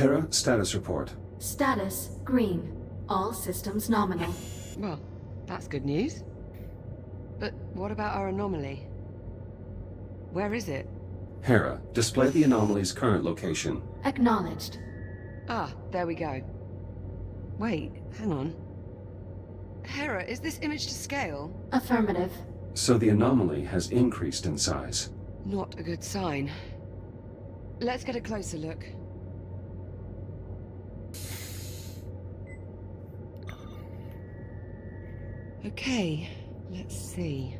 Hera, status report. Status, green. All systems nominal. Well, that's good news. But what about our anomaly? Where is it? Hera, display the anomaly's current location. Acknowledged. Ah, there we go. Wait, hang on. Hera, is this image to scale? Affirmative. So the anomaly has increased in size. Not a good sign. Let's get a closer look. Okay, let's see.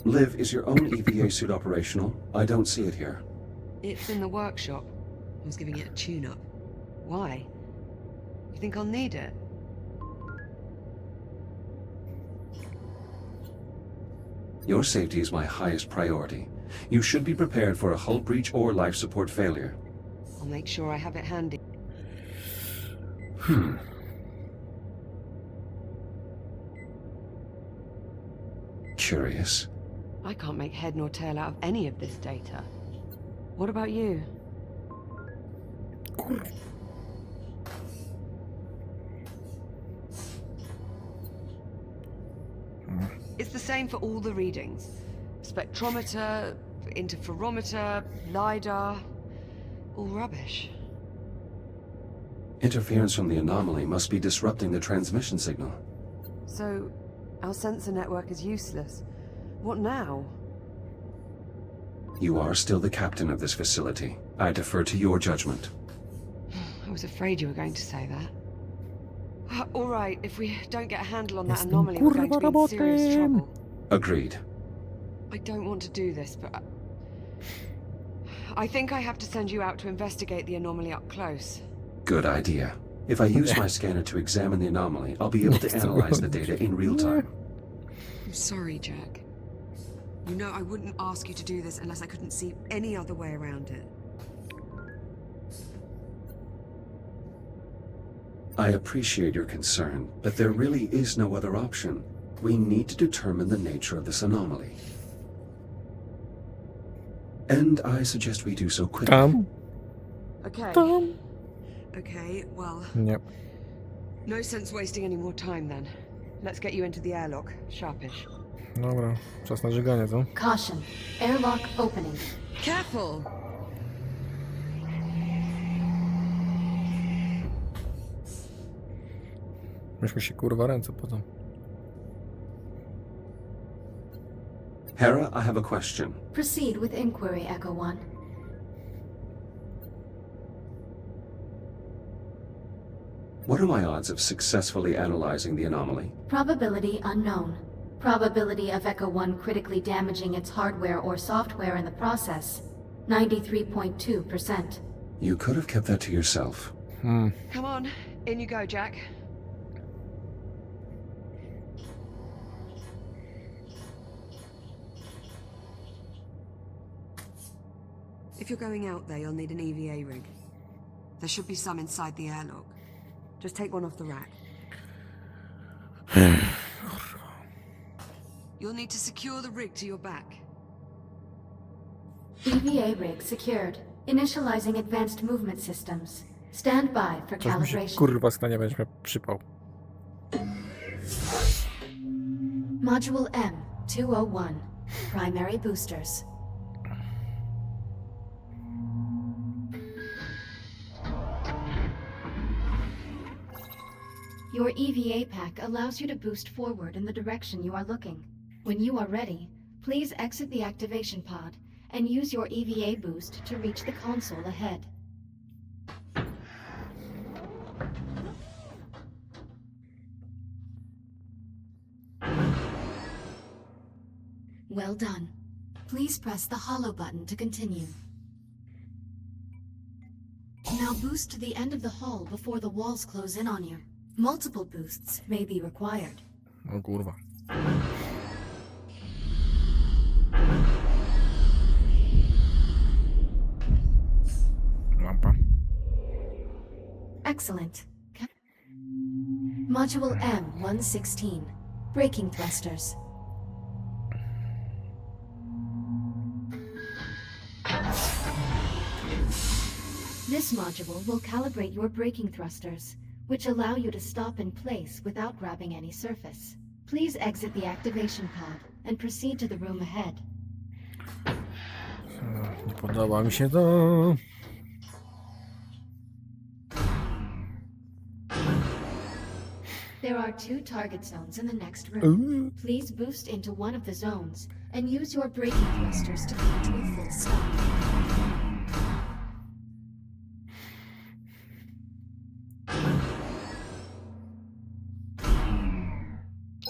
Liv, is your own EVA suit operational? I don't see it here. It's in the workshop. I was giving it a tune-up. Why? You think I'll need it? Your safety is my highest priority. You should be prepared for a hull breach or life support failure. I'll make sure I have it handy. Curious. I can't make head nor tail out of any of this data. What about you? It's the same for all the readings. Spectrometer, interferometer, LiDAR, all rubbish. Interference from the anomaly must be disrupting the transmission signal. So, our sensor network is useless. What now? You are still the captain of this facility. I defer to your judgment. I was afraid you were going to say that. All right, if we don't get a handle on that anomaly, we're going to be in serious trouble. Agreed. I don't want to do this, but I think I have to send you out to investigate the anomaly up close. Good idea. If I use my scanner to examine the anomaly, I'll be able to analyze the data in real time. I'm sorry, Jack. You know I wouldn't ask you to do this unless I couldn't see any other way around it. I appreciate your concern, but there really is no other option. We need to determine the nature of this anomaly. And I suggest we do so quickly. Okay. Okay, well... Yep. No sense wasting any more time then. Let's get you into the airlock, sharpish. Dobra, czas na żyganie, co? Caution. Airlock opening. Careful! Myśmy się kurwa ręce potem. Hera, I have a question. Proceed with inquiry, Echo 1. What are my odds of successfully analyzing the anomaly? Probability unknown. Probability of Echo 1 critically damaging its hardware or software in the process, 93.2%. You could have kept that to yourself. Come on, in you go, Jack. If you're going out there, you'll need an EVA rig. There should be some inside the airlock. Just take one off the rack. You'll need to secure the rig to your back. EVA rig secured. Initializing advanced movement systems. Stand by for Coś mi się calibration. kurwa stanie, będziesz miał przypał. Module M201. Primary boosters. Your EVA pack allows you to boost forward in the direction you are looking. When you are ready, please exit the activation pod and use your EVA boost to reach the console ahead. Well done. Please press the hollow button to continue. Now boost to the end of the hall before the walls close in on you. Multiple boosts may be required. O kurwa. Lampa. Excellent. Module M116. Braking thrusters. This module will calibrate your braking thrusters, which allow you to stop in place without grabbing any surface. Please exit the activation pod and proceed to the room ahead. Nie podoba mi się to. There are 2 target zones in the next room. Please boost into one of the zones and use your braking thrusters to come to a full stop.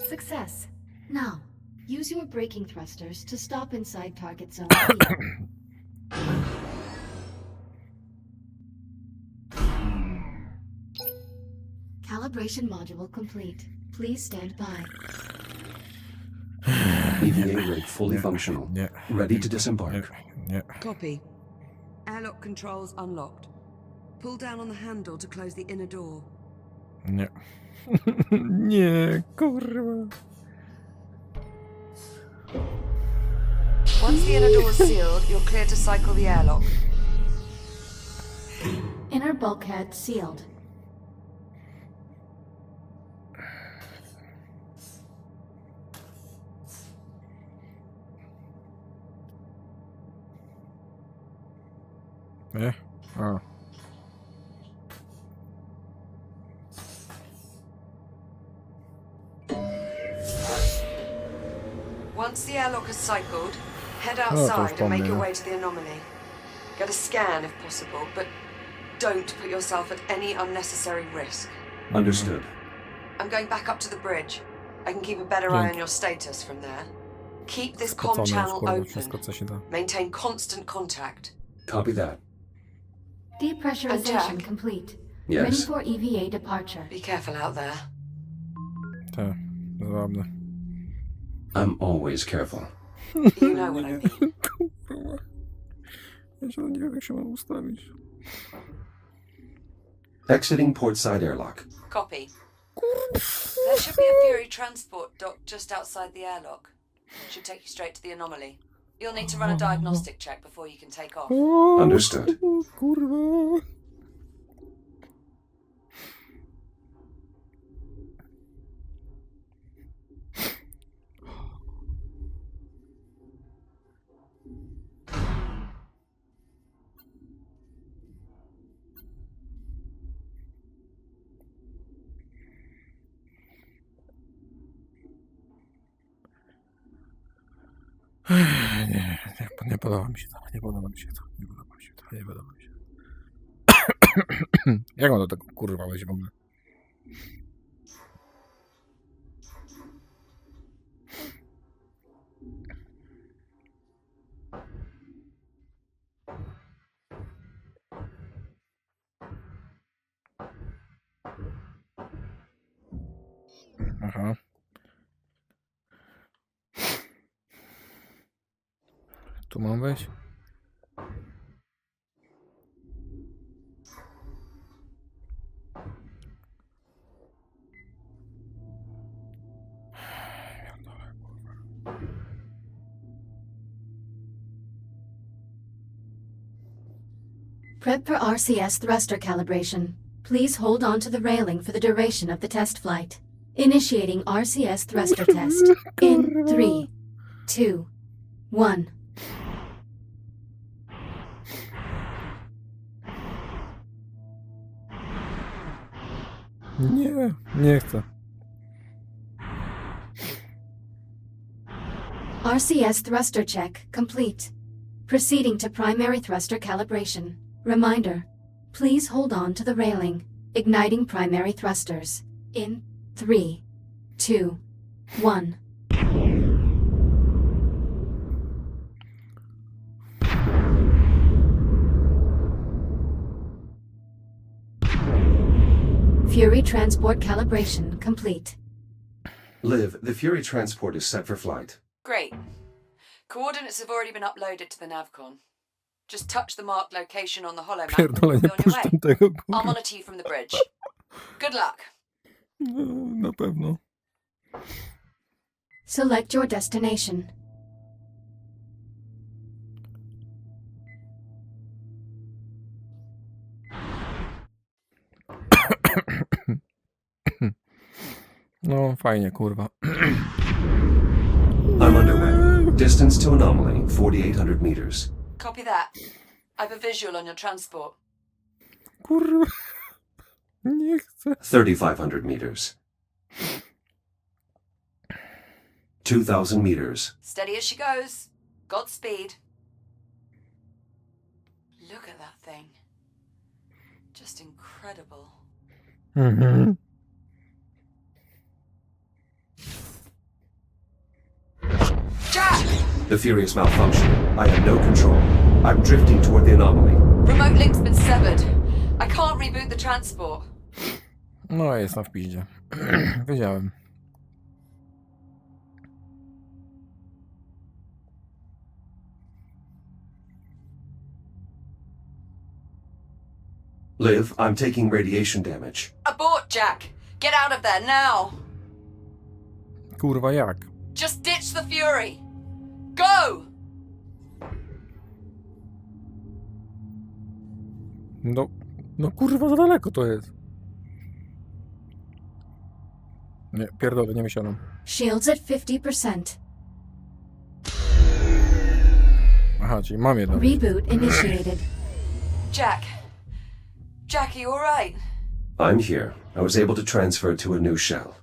Success. Now, use your braking thrusters to stop inside target zone B. Calibration module complete. Please stand by. EVA rig fully functional. Nie. Ready to disembark. Nie. Copy. Airlock controls unlocked. Pull down on the handle to close the inner door. Nie. Nie, kurwa. Once the inner door is sealed, you're clear to cycle the airlock. Inner bulkhead sealed. Nie? A. Once the airlock is cycled, head outside and make your way to the anomaly. Get a scan if possible, but don't put yourself at any unnecessary risk. Understood. I'm going back up to the bridge. I can keep a better eye on your status from there. Keep this comm channel Wszystko, co się da. open. Maintain constant contact. Copy that. Depressurization Attack. complete. Ready Yes. for EVA departure. Be careful out there. Tak, zabawne. I'm always careful. You know what I mean. Kurwa. Ja się nie wiem, jak się mam ustawić. Exiting port side airlock. Copy. There should be a Fury transport dock just outside the airlock. Should take you straight to the anomaly. You'll need to run a diagnostic check before you can take off. Understood. Kurwa. Nie podoba mi się to, nie podoba mi się to, nie podoba mi się to, nie podoba mi się to. Jak mam do tego kurwa wejść w ogóle? Aha. Tu mam wejść? Prep for RCS thruster calibration. Please hold on to the railing for the duration of the test flight. Initiating RCS thruster test. In 3, 2, 1. Nie, nie chcę. RCS thruster check complete. Proceeding to primary thruster calibration. Reminder, please hold on to the railing. Igniting primary thrusters. In 3, 2, 1. Fury transport calibration complete. Liv, the Fury transport is set for flight. Great. Coordinates have already been uploaded to the navcon. Just touch the marked location on the holomap and Pierdolę, you'll nie be on your way. puszczam tego, I'll kurwa. monitor you from the bridge. Good luck. No, na pewno. Select your destination. No, fajnie, kurwa. I'm underway. Distance to anomaly, 4,800 meters. Copy that. I have a visual on your transport. Kurwa. Nie chcę. 3,500 meters. 2,000 meters. Steady as she goes. Godspeed. Look at that thing. Just incredible. Mhm. Jack! The furious malfunction. I have no control. I'm drifting toward the anomaly. Remote link's been severed. I can't reboot the transport. No, jest na wpiździe. Wiedziałem. Liv, I'm taking radiation damage. Abort, Jack! Get out of there now! Kurwa, jak? Just ditch the Fury! Go! No kurwa, za daleko to jest. Nie, pierdolę, nie wysiadam. Shields at 50%. Aha, czyli mam jedno. Reboot initiated. Jack. Jack, are you alright? I'm here. I was able to transfer to a new shell.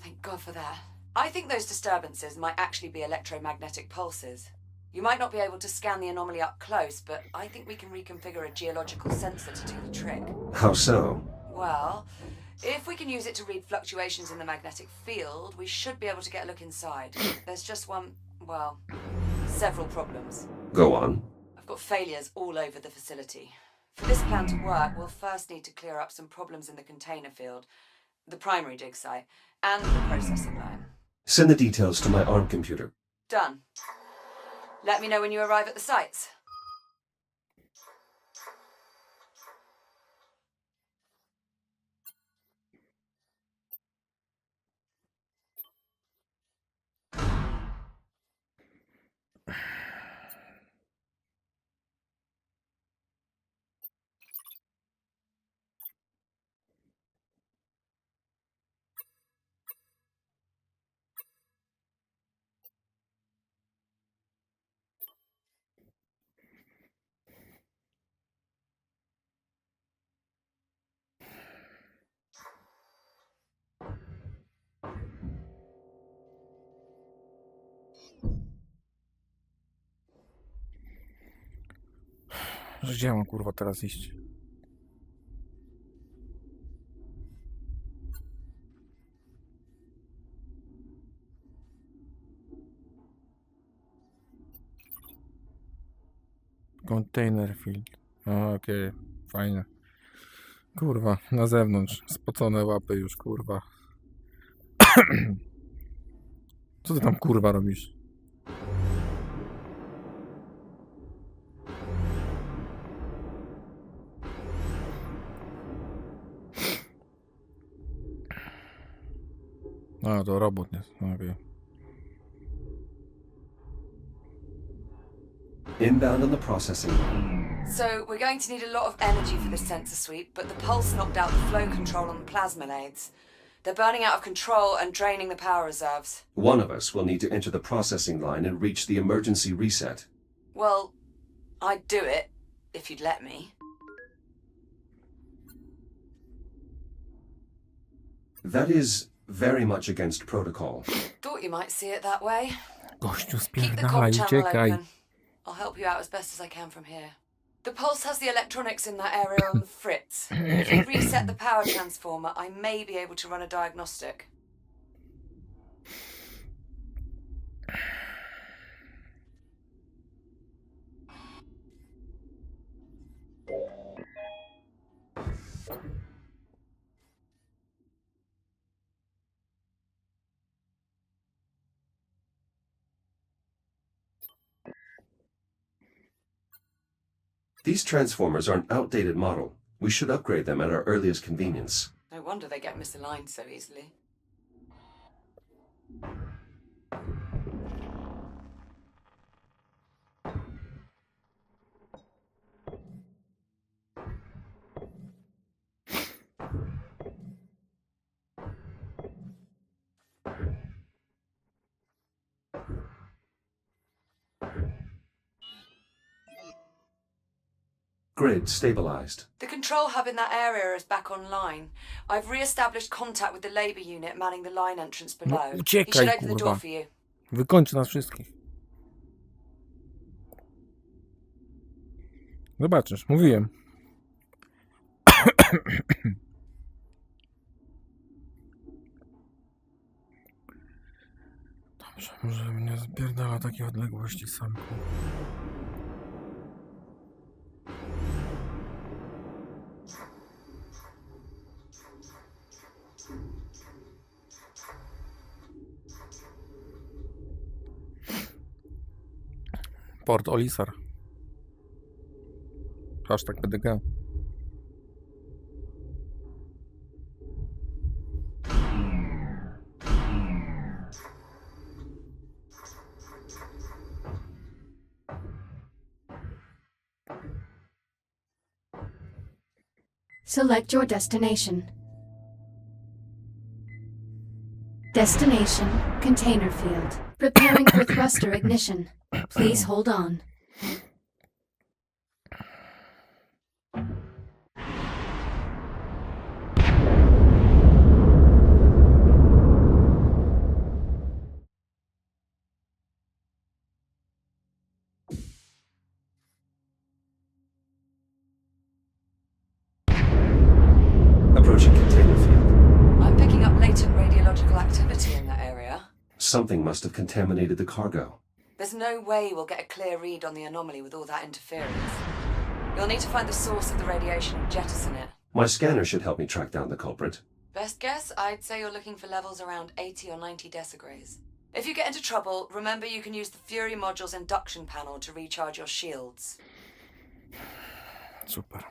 Thank God for that. I think those disturbances might actually be electromagnetic pulses. You might not be able to scan the anomaly up close, but I think we can reconfigure a geological sensor to do the trick. How so? Well, if we can use it to read fluctuations in the magnetic field, we should be able to get a look inside. There's just one, well, several problems. Go on. I've got failures all over the facility. For this plan to work, we'll first need to clear up some problems in the container field, the primary dig site, and the processing line. Send the details to my ARM computer. Done. Let me know when you arrive at the sites. Gdzie mam kurwa teraz iść? Container field. Okej, fajne. Kurwa, na zewnątrz. Spocone łapy już, kurwa. Co ty tam kurwa robisz? A, to robot jest. Okej. Inbound on the processing line. So, we're going to need a lot of energy for this sensor suite, but the pulse knocked out the flow control on the plasma lathes. They're burning out of control and draining the power reserves. One of us will need to enter the processing line and reach the emergency reset. Well, I'd do it, if you'd let me. That is very much against protocol. Thought you might see it that way. Gościu, Keep the com spierdalaj, channel uciekaj. open. I'll help you out as best as I can from here. The pulse has the electronics in that area on the fritz. If you reset the power transformer, I may be able to run a diagnostic. These transformers are an outdated model. We should upgrade them at our earliest convenience. No wonder they get misaligned so easily. Grid stabilized. The control hub in that area is back online. I've re-established contact with the Labour unit manning the line entrance below. He should uciekaj, open the door kurwa. for you. Wykończy nas wszystkich. Zobaczysz, mówiłem. Dobrze, może mnie zbierdala takie odległości sam. Port Olisar. Hashtag PDG. Select your destination. Destination, container field. Preparing for thruster ignition. Please hold on. Approaching container field. I'm picking up latent radiological activity in that area. Something must have contaminated the cargo. There's no way we'll get a clear read on the anomaly with all that interference. You'll need to find the source of the radiation and jettison it. My scanner should help me track down the culprit. Best guess, I'd say you're looking for levels around 80 or 90 decigrays. If you get into trouble, remember you can use the Fury module's induction panel to recharge your shields. Super.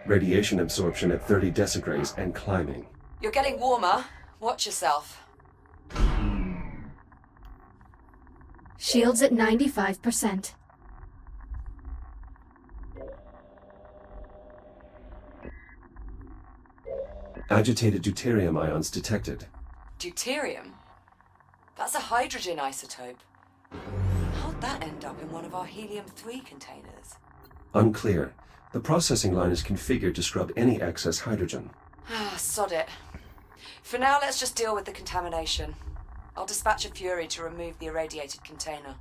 Radiation absorption at 30 decigrays and climbing. You're getting warmer. Watch yourself. Shields at 95%. Agitated deuterium ions detected. Deuterium? That's a hydrogen isotope. How'd that end up in one of our helium-3 containers? Unclear. The processing line is configured to scrub any excess hydrogen. Ah, sod it. For now, let's just deal with the contamination. I'll dispatch a Fury to remove the irradiated container.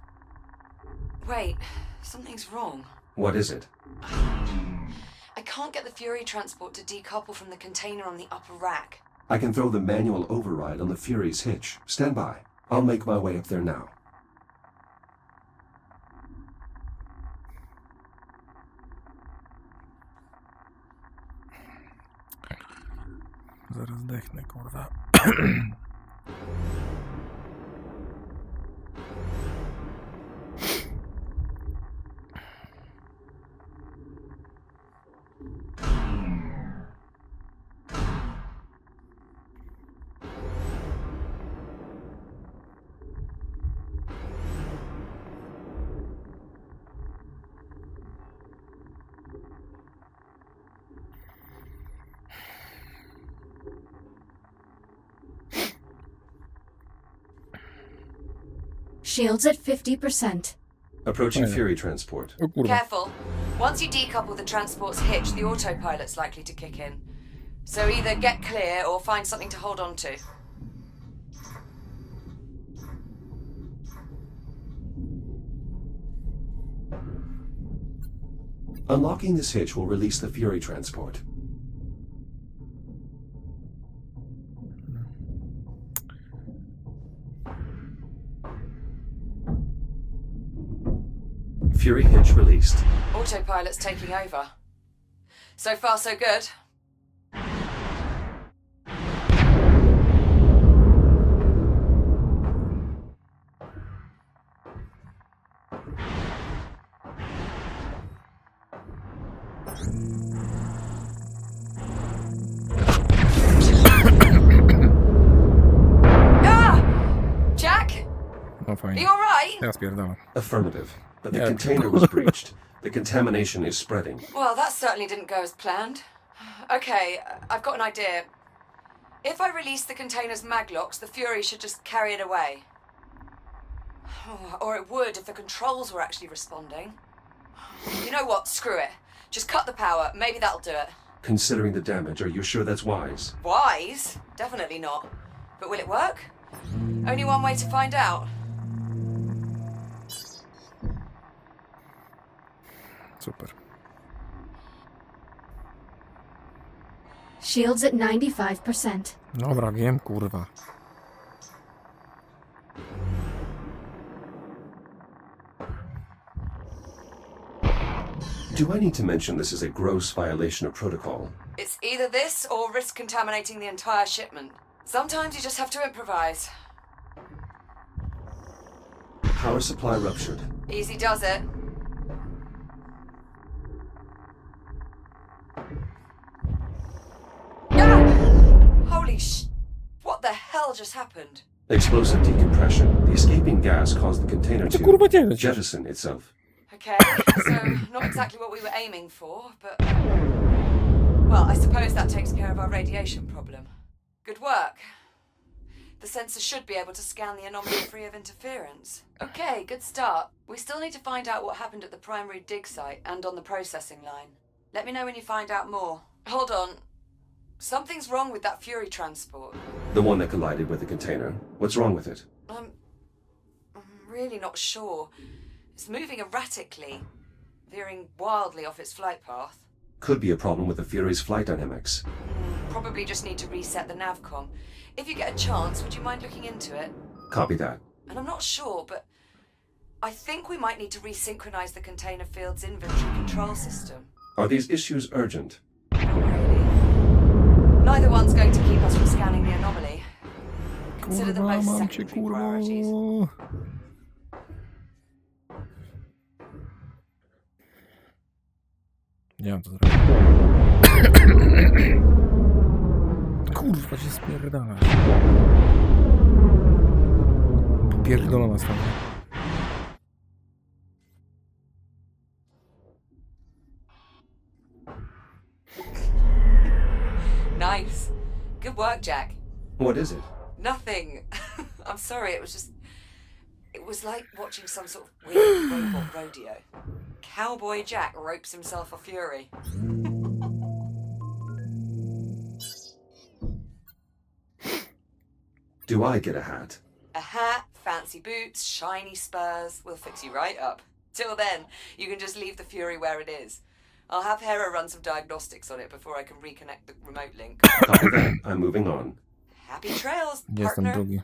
Wait, something's wrong. What is it? I can't get the Fury transport to decouple from the container on the upper rack. I can throw the manual override on the Fury's hitch. Stand by. I'll make my way up there now. Zaraz zdechnę, kurwa. Shields at 50%. Approaching Fury transport. O kurwa. Careful. Once you decouple the transport's hitch, the autopilot's likely to kick in. So either get clear or find something to hold on to. Unlocking this hitch will release the Fury transport. Fury hitch released. Autopilot's taking over. So far, so good. Jack? No Are fajnie. you alright? Ja spierdalam. Affirmative. But the Yeah. container was breached. The contamination is spreading. Well, that certainly didn't go as planned. Okay, I've got an idea. If I release the container's maglocks, the Fury should just carry it away. Or it would if the controls were actually responding. You know what? Screw it. Just cut the power. Maybe that'll do it. Considering the damage, are you sure that's wise? Wise? Definitely not. But will it work? Only one way to find out. Super. Shields at 95%. Dobra, wiem, kurwa. Do I need to mention this is a gross violation of protocol? It's either this or risk contaminating the entire shipment. Sometimes you just have to improvise. Power supply ruptured. Easy does it. Holy sh... What the hell just happened? Explosive decompression. The escaping gas caused the container Co ty kurwa to dzieje? jettison itself. Okay, so not exactly what we were aiming for, but... Well, I suppose that takes care of our radiation problem. Good work. The sensor should be able to scan the anomaly free of interference. Okay, good start. We still need to find out what happened at the primary dig site and on the processing line. Let me know when you find out more. Hold on. Something's wrong with that Fury transport. The one that collided with the container. What's wrong with it? I'm really not sure. It's moving erratically, veering wildly off its flight path. Could be a problem with the Fury's flight dynamics. Probably just need to reset the navcom. If you get a chance, would you mind looking into it? Copy that. And I'm not sure, but I think we might need to resynchronize the container field's inventory control system. Are these issues urgent? Not really. Neither one's going to keep us from scanning the anomaly. Consider them Kurwa, both mam cię, secondary priorities. kurwa. Nie mam to zrobić. Kurwa, się spierdala. Popierdolona strona. Nice. Good work, Jack. What is it? Nothing. I'm sorry, it was like watching some sort of weird robot rodeo. Cowboy Jack ropes himself a Fury. Do I get a hat? A hat, fancy boots, shiny spurs. We'll fix you right up. Till then, you can just leave the Fury where it is. I'll have Hera run some diagnostics on it before I can reconnect the remote link. Copy that. I'm moving on. Happy trails, Gdzie jest ten partner. drugi?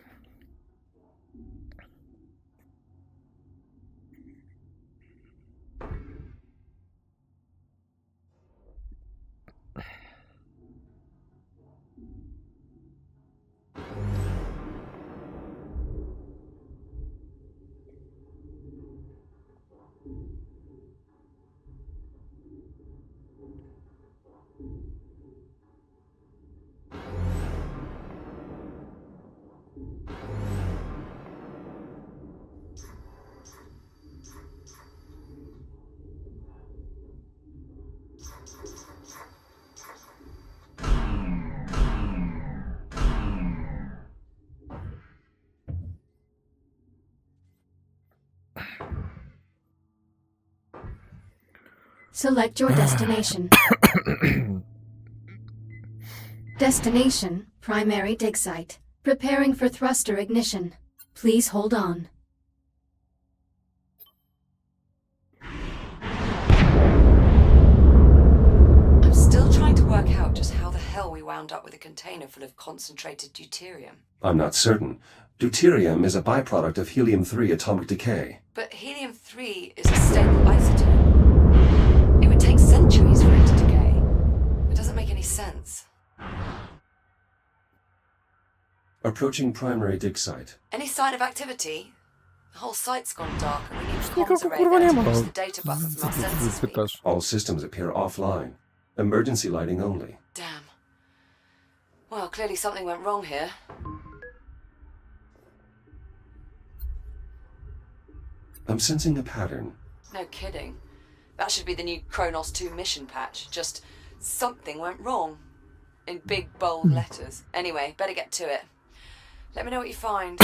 Select your destination. Destination, primary dig site. Preparing for thruster ignition. Please hold on. I'm still trying to work out just how the hell hell we wound up with a container full of concentrated deuterium? I'm not certain. Deuterium is a byproduct of helium-3 atomic decay. But helium-3 is a stable isotope. It would take centuries for it to decay. It doesn't make any sense. Approaching primary dig site. Any sign of activity? The whole site's gone dark and we need a Nikogo comms array kurwa there nie to ma. push the data buffer from our sensors. Pytasz. All systems appear offline. Emergency lighting only. Damn. Well, clearly something went wrong here. I'm sensing a pattern. No kidding. That should be the new Kronos 2 mission patch. Just something went wrong. In big, bold letters. Anyway, better get to it. Let me know what you find.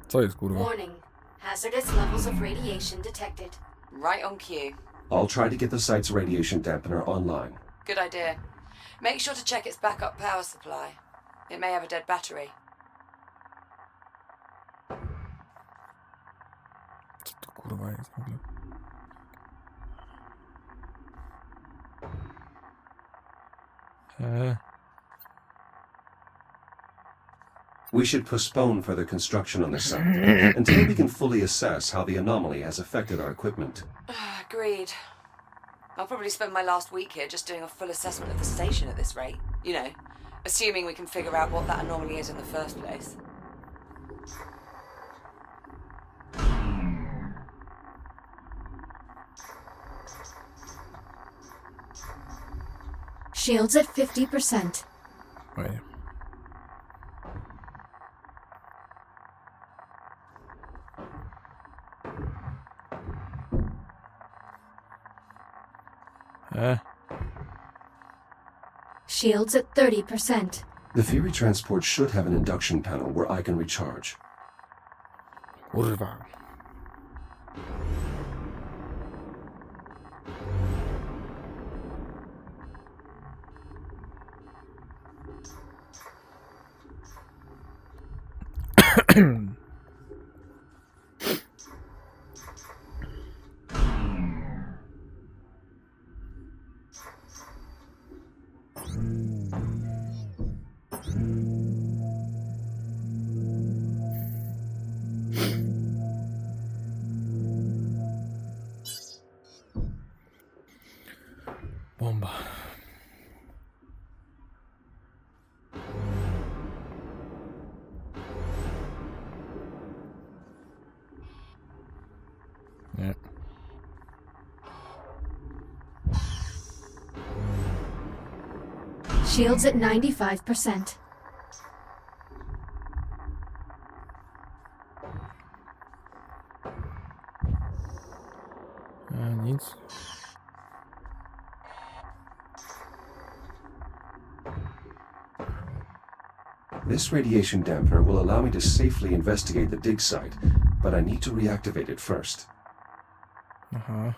Co jest kurwa? Warning. Hazardous levels of radiation detected. Right on cue. I'll try to get the site's radiation dampener online. Good idea. Make sure to check its backup power supply. It may have a dead battery. Co to kurwa jest w ogóle? We should postpone further construction on the site until we can fully assess how the anomaly has affected our equipment. Agreed. I'll probably spend my last week here just doing a full assessment of the station at this rate. You know, assuming we can figure out what that anomaly is in the first place. Shields at 50%. Fajnie. Shields at 30%. The Fury transport should have an induction panel where I can recharge. Kurwa. Bomba. Nie. Shields at 95%. Nic. This radiation dampener will allow me to safely investigate the dig site, but I need to reactivate it first. Aha.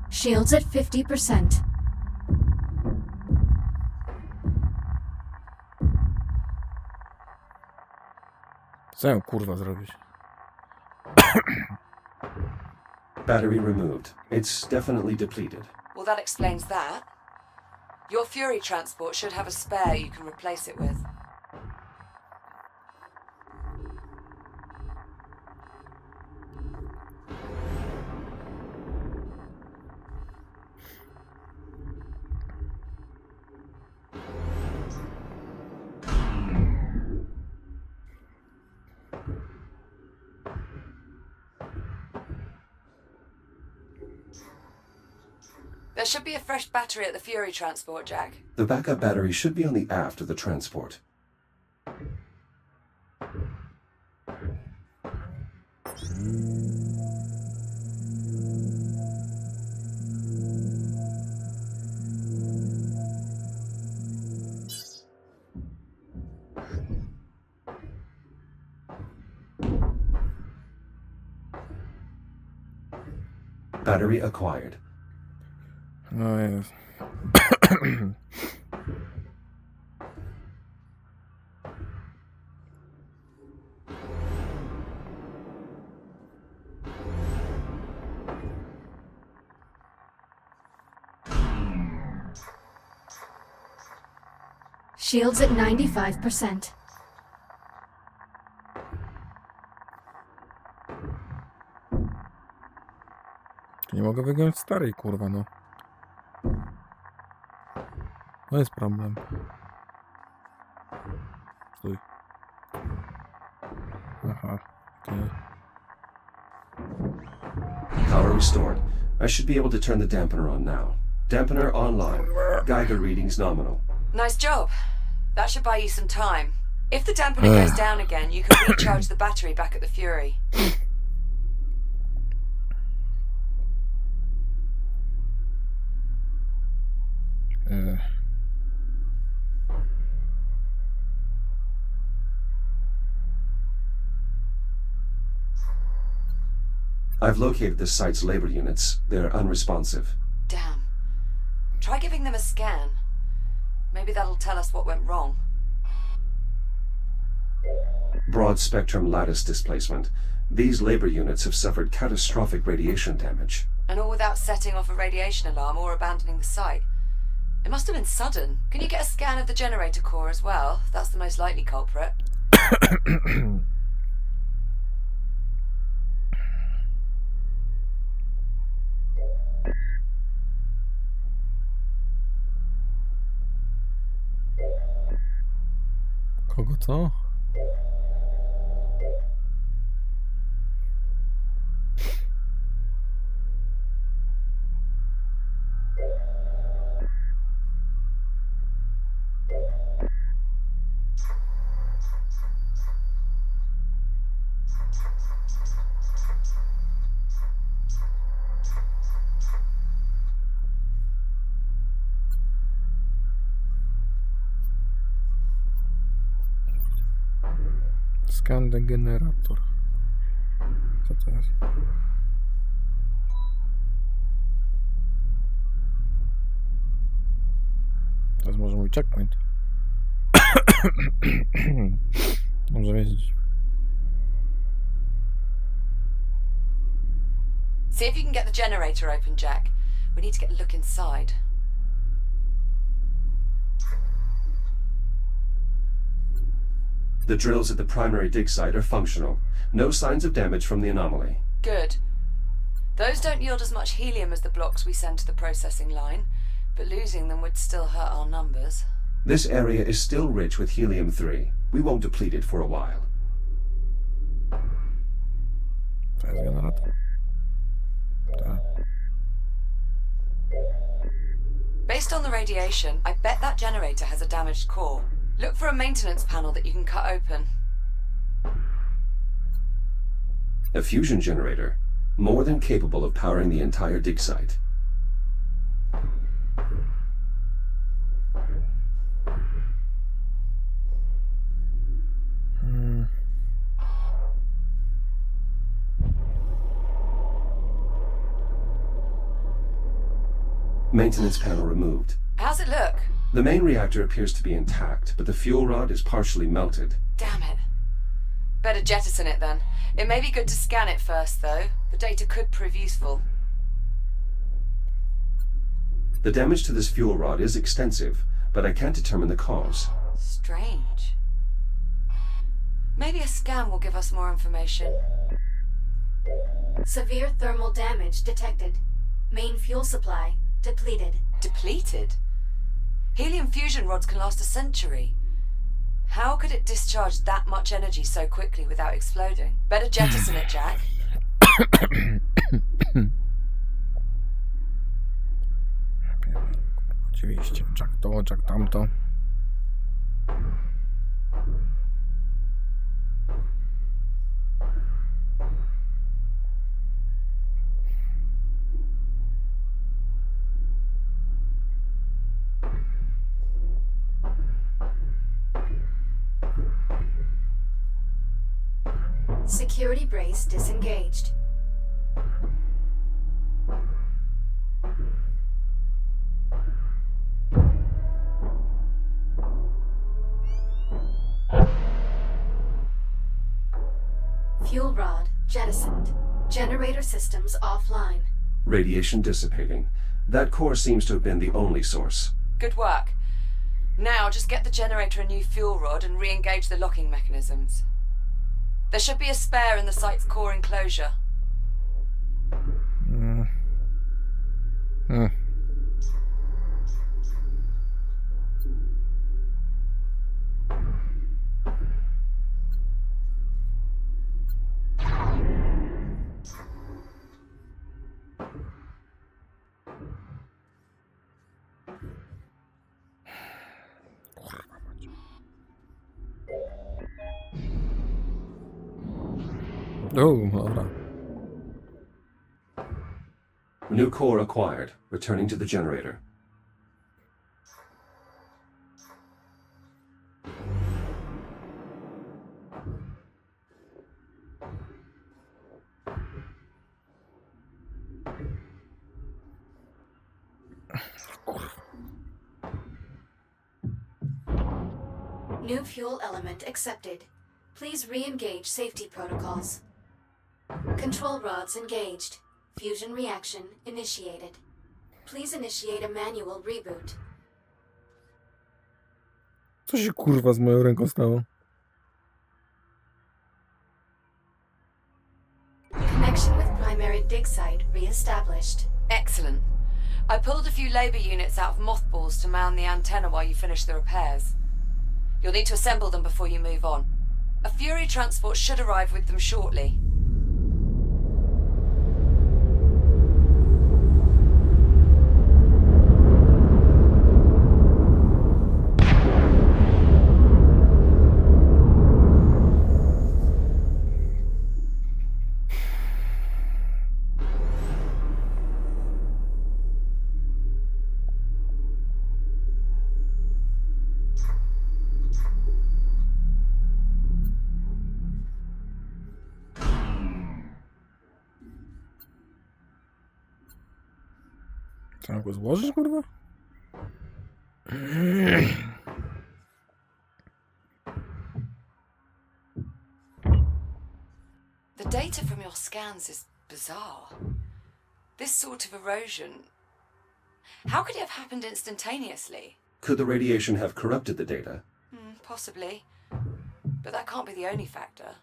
Shields at 50%. Co ja kurwa zrobić? Battery removed. It's definitely depleted. Well, that explains that. Your Fury transport should have a spare you can replace it with. There should be a fresh battery at the Fury transport, Jack. The backup battery should be on the aft of the transport. Battery acquired. No jest. Shields at 95%. Nie mogę wygiąć starej, kurwa, no. To jest problem. Stój. Aha, okej. Power restored. I should be able to turn the dampener on now. Dampener online. Geiger readings nominal. Nice job. That should buy you some time. If the dampener goes down again, you can recharge the battery back at the Fury. I've located the site's labor units. They're unresponsive. Damn. Try giving them a scan. Maybe that'll tell us what went wrong. Broad spectrum lattice displacement. These labor units have suffered catastrophic radiation damage. And all without setting off a radiation alarm or abandoning the site. It must have been sudden. Can you get a scan of the generator core as well? That's the most likely culprit. Kogo co? Scan generator. Co to jest? To jest może mój checkpoint. Dobrze wiedzieć. See if you can get the generator open, Jack. We need to get a look inside. The drills at the primary dig site are functional. No signs of damage from the anomaly. Good. Those don't yield as much helium as the blocks we send to the processing line, but losing them would still hurt our numbers. This area is still rich with helium-3. We won't deplete it for a while. To jest generator. Tak. Based on the radiation, I bet that generator has a damaged core. Look for a maintenance panel that you can cut open. A fusion generator, more than capable of powering the entire dig site. Maintenance panel removed. How's it look? The main reactor appears to be intact, but the fuel rod is partially melted. Damn it. Better jettison it then. It may be good to scan it first, though. The data could prove useful. The damage to this fuel rod is extensive, but I can't determine the cause. Strange. Maybe a scan will give us more information. Severe thermal damage detected. Main fuel supply depleted. Depleted? Helium fusion rods can last a century. How could it discharge that much energy so quickly without exploding? Better jettison it, Jack. Oczywiście, Jack to, Jack tamto. Security brace disengaged. Fuel rod jettisoned. Generator systems offline. Radiation dissipating. That core seems to have been the only source. Good work. Now just get the generator a new fuel rod and re-engage the locking mechanisms. There should be a spare in the site's core enclosure. Dobra. New core acquired. Returning to the generator. New fuel element accepted. Please re-engage safety protocols. Control rods engaged. Fusion reaction initiated. Please initiate a manual reboot. Co się kurwa z moją ręką stało? Connection with primary dig site re-established. Excellent. I pulled a few Labour units out of mothballs to mount the antenna while you finish the repairs. You'll need to assemble them before you move on. A Fury transport should arrive with them shortly. Trzeba go złożyć, kurwa? The data from your scans is bizarre. This sort of erosion... How could it have happened instantaneously? Could the radiation have corrupted the data? Possibly. But that can't be the only factor.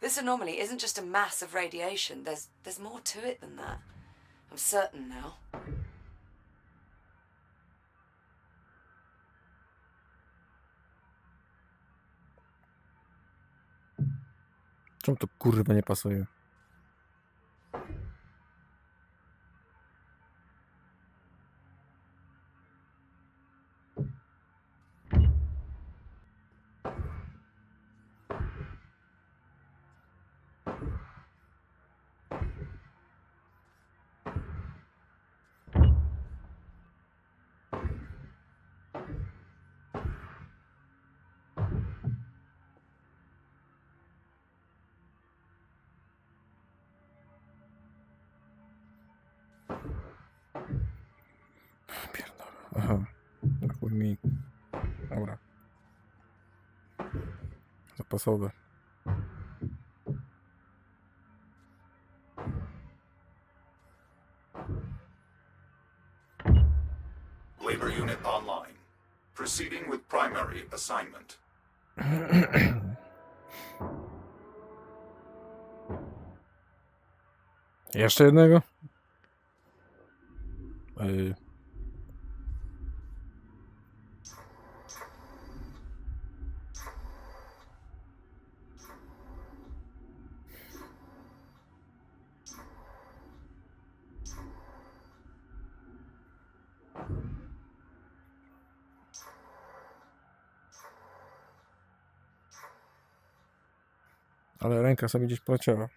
This anomaly isn't just a mass of radiation. There's more to it than that. I'm certain now. Czemu to kurwa nie pasuje? Pierdolę. Aha. Na chuj mi. Dobra. Zapasowe. Labor unit online. Proceeding with primary assignment. Jeszcze jednego? Ale ręka sobie gdzieś poleciała.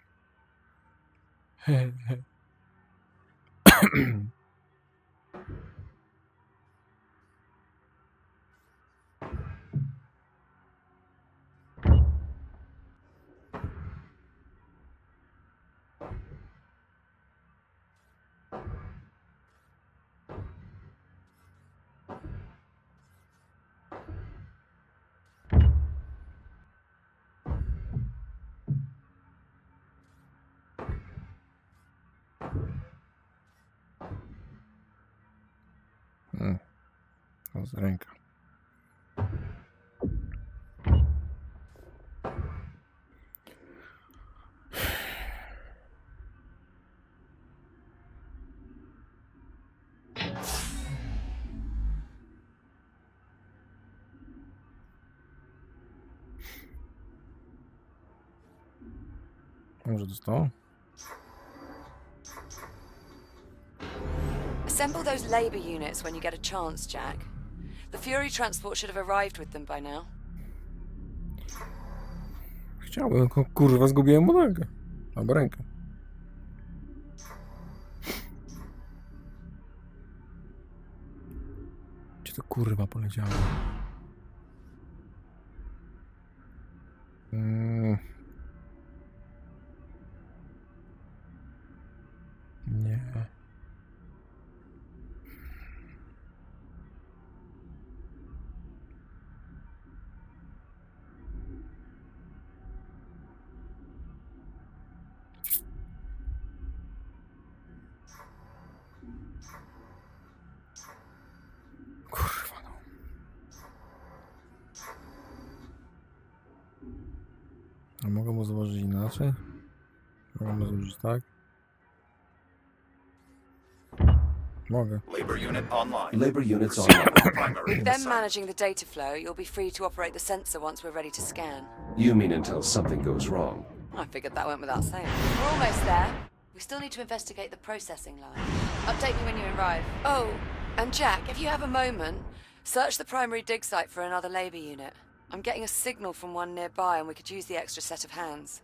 To z ręka. Może dostało? Assemble those labor units when you get a chance, Jack. The Fury transport should have arrived with them by now. Chciałbym, tylko kurwa zgubiłem mu nogę. Albo rękę. Gdzie to kurwa poleciało? Nie. Kurwa no. A mogę mu złożyć inaczej? Mogę mu złożyć tak? Mogę. Labor unit online. Labor units Proceeding online. with primary With them assignment. managing the data flow, you'll be free to operate the sensor once we're ready to scan. You mean until something goes wrong? I figured that went without saying. We're almost there. We still need to investigate the processing line. Update me when you arrive. Oh, and Jack, if you have a moment, search the primary dig site for another labor unit. I'm getting a signal from one nearby and we could use the extra set of hands.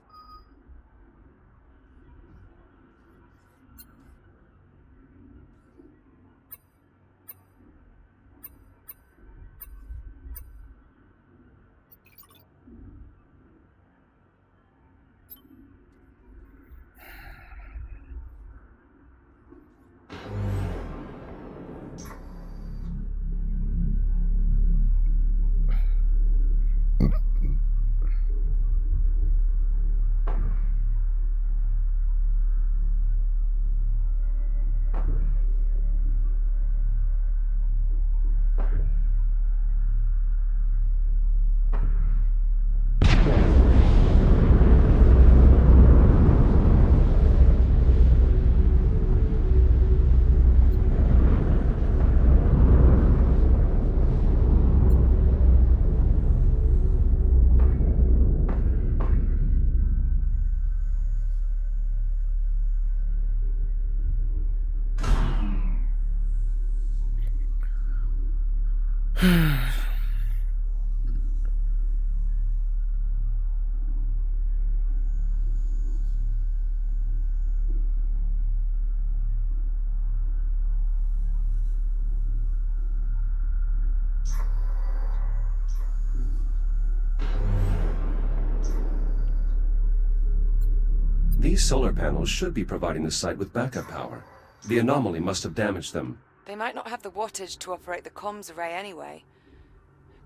These solar panels should be providing the site with backup power. The anomaly must have damaged them. They might not have the wattage to operate the comms array anyway.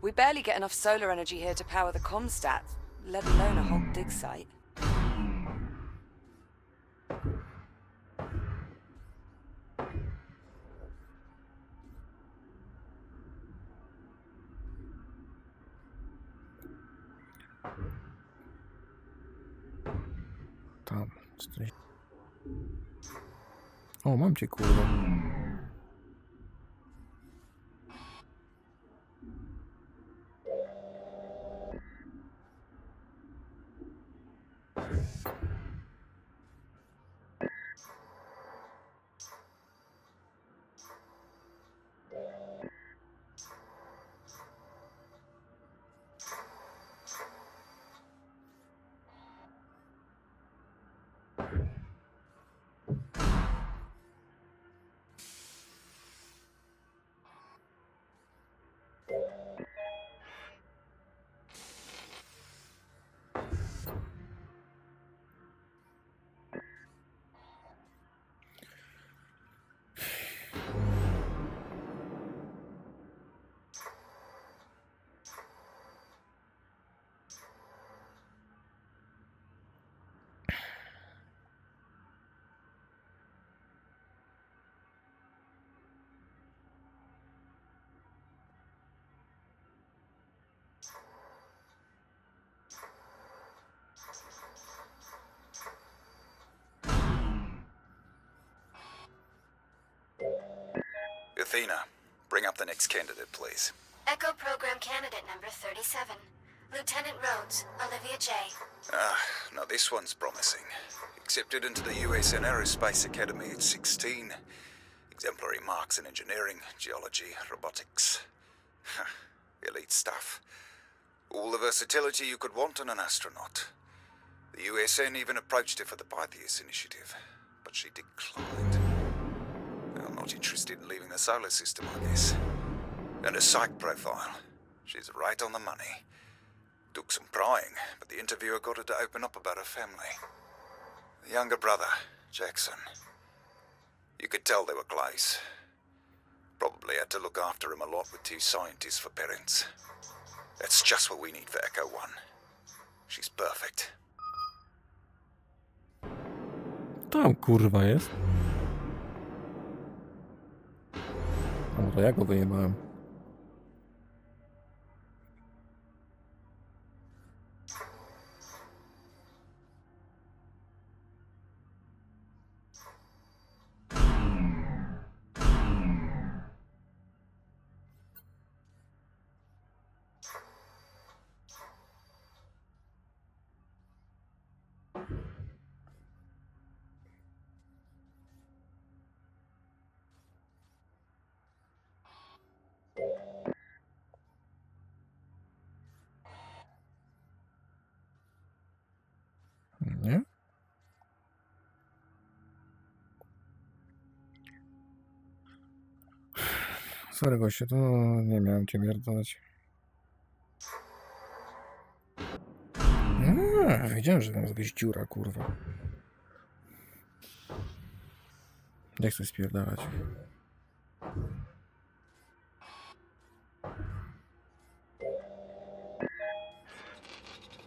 We barely get enough solar energy here to power the comm stats, let alone a whole dig site. Tam, coś. O, mam cię kurwa. Athena, bring up the next candidate, please. Echo Program Candidate number 37. Lieutenant Rhodes, Olivia J. Now this one's promising. Accepted into the USN Aerospace Academy at 16. Exemplary marks in engineering, geology, robotics. Elite stuff. All the versatility you could want in an astronaut. The USN even approached her for the Pythias initiative, but she declined. I'm not interested in leaving the solar system, I guess. And her psych profile. She's right on the money. Took some prying, but the interviewer got her to open up about her family. The younger brother, Jackson. You could tell they were close. Probably had to look after him a lot with 2 scientists for parents. That's just what we need for Echo 1. She's perfect. Tam kurwa jest. A to ja go wyjebałem. Nie? Sorry gościu, to nie miałem cię wiertać. Wiedziałem, że tam jest jakaś dziura, kurwa. Nie chcę spierdalać.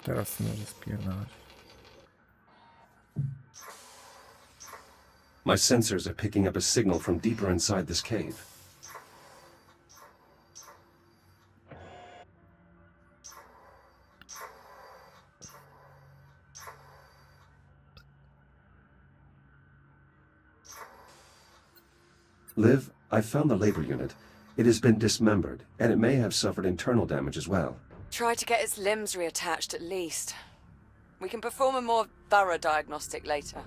Teraz nie może spierdalać. My sensors are picking up a signal from deeper inside this cave. Liv, I found the labor unit. It has been dismembered, and it may have suffered internal damage as well. Try to get its limbs reattached at least. We can perform a more thorough diagnostic later.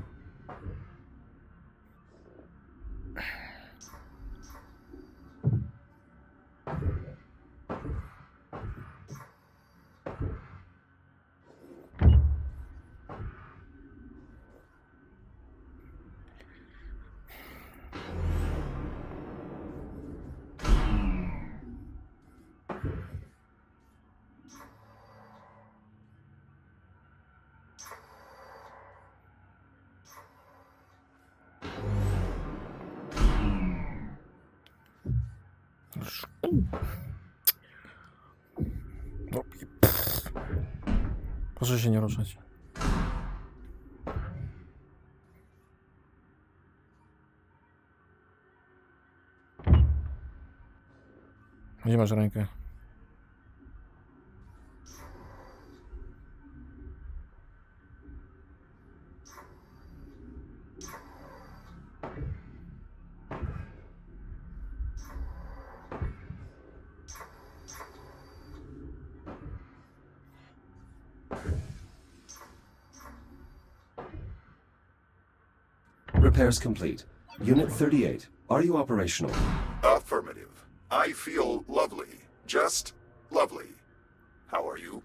No, proszę się nie ruszać. Gdzie masz rękę? Repairs complete. Unit 38, are you operational? Affirmative. I feel lovely. Just lovely. How are you?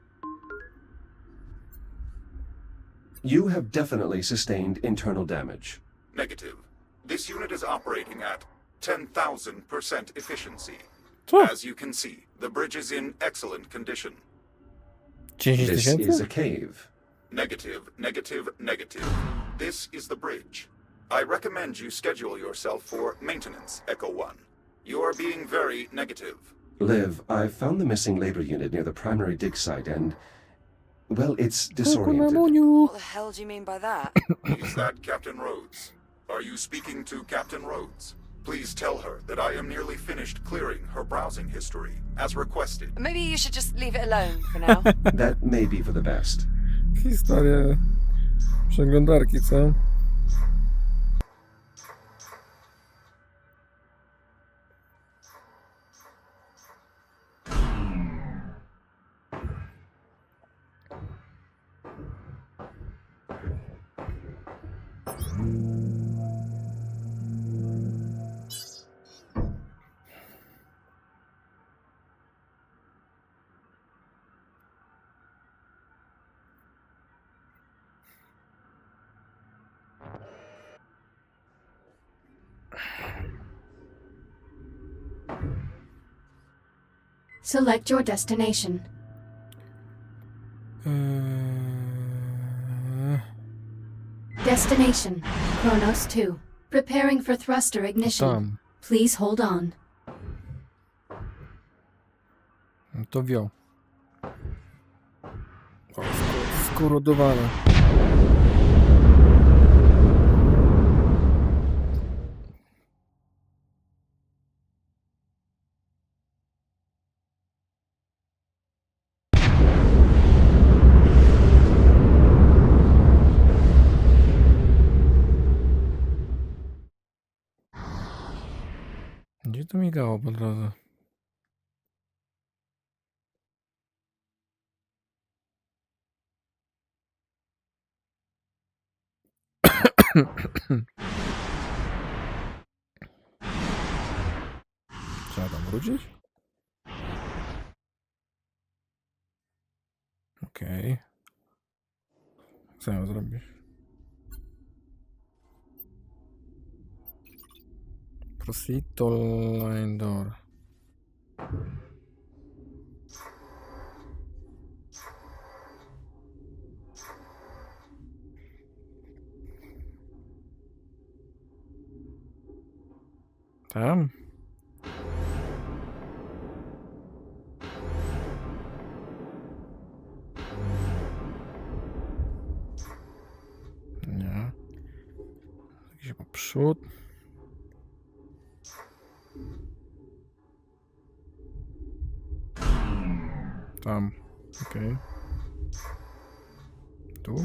You have definitely sustained internal damage. Negative. This unit is operating at 10,000% efficiency. Co? As you can see, the bridge is in excellent condition. 10 This is tysięcy? a cave. Negative, negative, negative. This is the bridge. I recommend you schedule yourself for maintenance, Echo 1. You are being very negative. Liv, I found the missing labor unit near the primary dig site and... well, it's disoriented. What the hell do you mean by that? Is that Captain Rhodes? Are you speaking to Captain Rhodes? Please tell her that I am nearly finished clearing her browsing history, as requested. Maybe you should just leave it alone for now. That may be for the best. Historia przeglądarki, co? Select your destination. Destination, Kronos 2. Preparing for thruster ignition. Tam. Please hold on. No to wio. O, skorodowane. Gdzie to migało po drodze? Trzeba tam wrócić? Okej. Co ja mam zrobić? Proceed to line door. Tam? Nie. Jakiś chyba przód. Tam. Okej. Tu?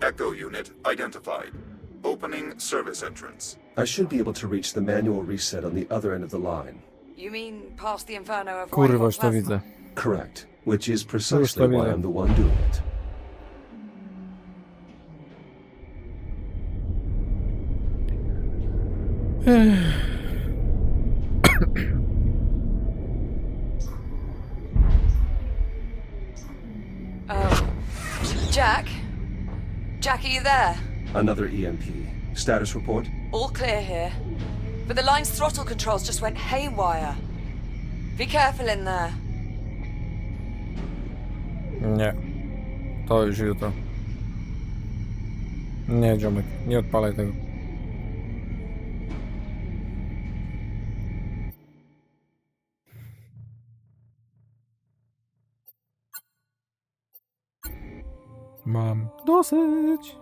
Echo unit identified. Opening service entrance. I should be able to reach the manual reset on the other end of the line. You mean past the inferno of Kurwa, white-hot już to plasma? widzę. Correct. Which is precisely why widzę. I'm the one doing it. Jack? Jack, are you there? Another EMP. Status report? All clear here. But the line's throttle controls just went haywire. Be careful in there. Nie. To już jutro. Nie, dziomek. Nie odpalaj tego. Mam dosyć.